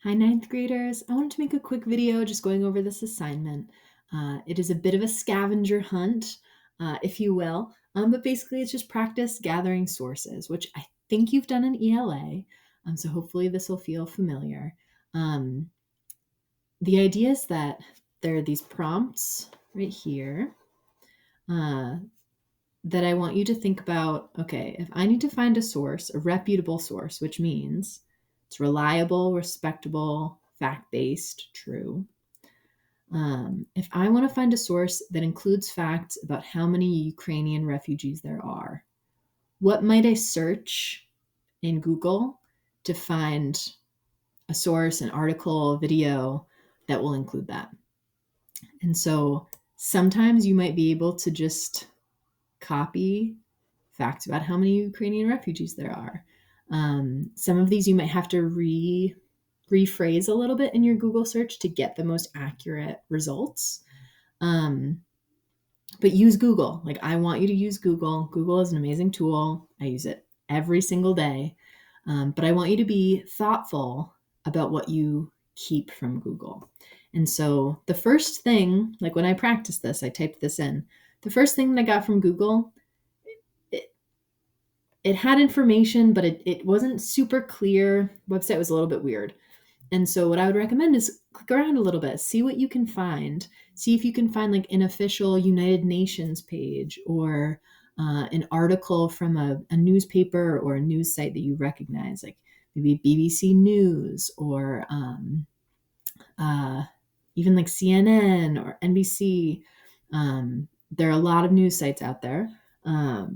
Hi, ninth graders. I wanted to make a quick video just going over this assignment. It is a bit of a scavenger hunt, if you will, but basically it's just practice gathering sources, which I think you've done in ELA, so hopefully this will feel familiar. Um, the idea is that there are these prompts right here uh, that I want you to think about. Okay, if I need to find a source, a reputable source, which means it's reliable, respectable, fact-based, true. If I want to find a source that includes facts about how many Ukrainian refugees there are, what might I search in Google to find a source, an article, a video that will include that? And so sometimes you might be able to just copy facts about how many Ukrainian refugees there are. Some of these you might have to rephrase a little bit in your Google search to get the most accurate results. But use Google. Like, I want you to use Google. Google is an amazing tool. I use it every single day. But I want you to be thoughtful about what you keep from Google. And so the first thing, like when I practiced this, I typed this in. The first thing that I got from Google, it, it had information, but it wasn't super clear. Website was a little bit weird. And so what I would recommend is click around a little bit, see what you can find. See if you can find like an official United Nations page or an article from a newspaper or a news site that you recognize, like maybe BBC News or uh, even like CNN or NBC. There are a lot of news sites out there. I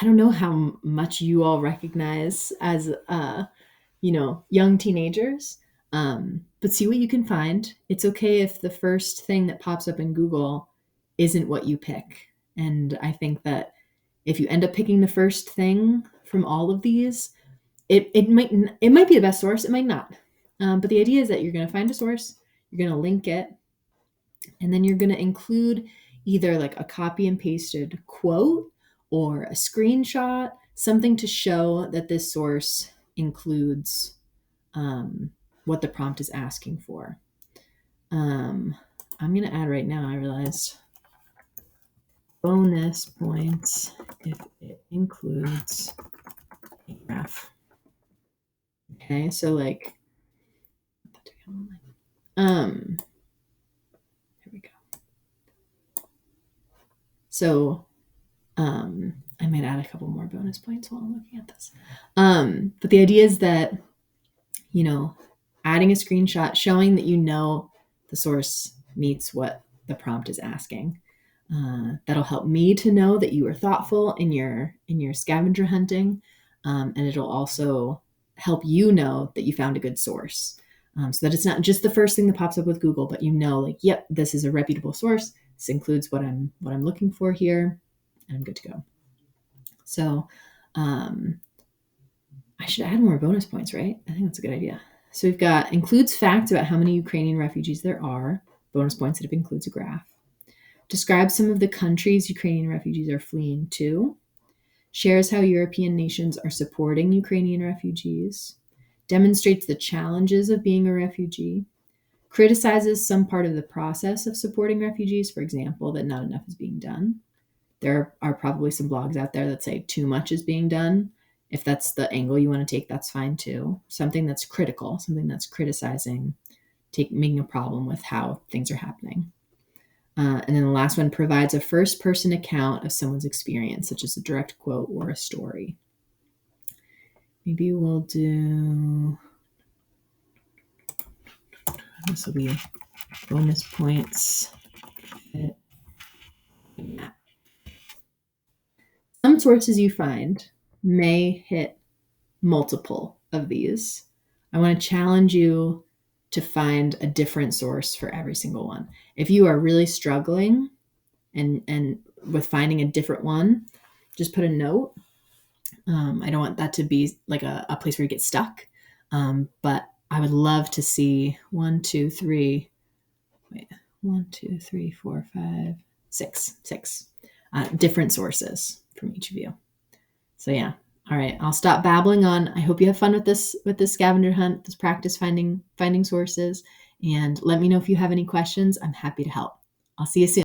don't know how much you all recognize as young teenagers. But see what you can find. It's okay if the first thing that pops up in Google isn't what you pick. And I think that if you end up picking the first thing from all of these, it might be the best source, it might not. But the idea is that you're going to find a source, you're going to link it, and then you're going to include either like a copy and pasted quote or a screenshot, something to show that this source includes um, what the prompt is asking for. I'm going to add right now, I realized, bonus points if it includes a graph. Okay, so like, here we go. So I might add a couple more bonus points while I'm looking at this. But the idea is that, adding a screenshot showing that the source meets what the prompt is asking. That'll help me to know that you were thoughtful in your scavenger hunting, and it'll also help you know that you found a good source, so that it's not just the first thing that pops up with Google, but like, yep, this is a reputable source. This includes what I'm looking for here, and I'm good to go. So I should add more bonus points, right? I think that's a good idea. So we've got includes facts about how many Ukrainian refugees there are. Bonus points that includes a graph. Describe some of the countries Ukrainian refugees are fleeing to. Shares how European nations are supporting Ukrainian refugees. Demonstrates the challenges of being a refugee. Criticizes some part of the process of supporting refugees, for example, that not enough is being done. There are probably some blogs out there that say too much is being done. If that's the angle you want to take, that's fine too. Something that's critical, something that's criticizing, making a problem with how things are happening. And then the last one provides a first-person account of someone's experience, such as a direct quote or a story. Maybe we'll do, this will be bonus points. Some sources you find may hit multiple of these. I want to challenge you to find a different source for every single one. If you are really struggling and with finding a different one, just put a note. I don't want that to be like a place where you get stuck. But I would love to see 1, 2, 3, 4, 5, 6 different sources from each of you. So yeah, All right, I'll stop babbling on. I hope you have fun with this scavenger hunt, this practice finding sources, and let me know if you have any questions. I'm happy to help. I'll see you soon.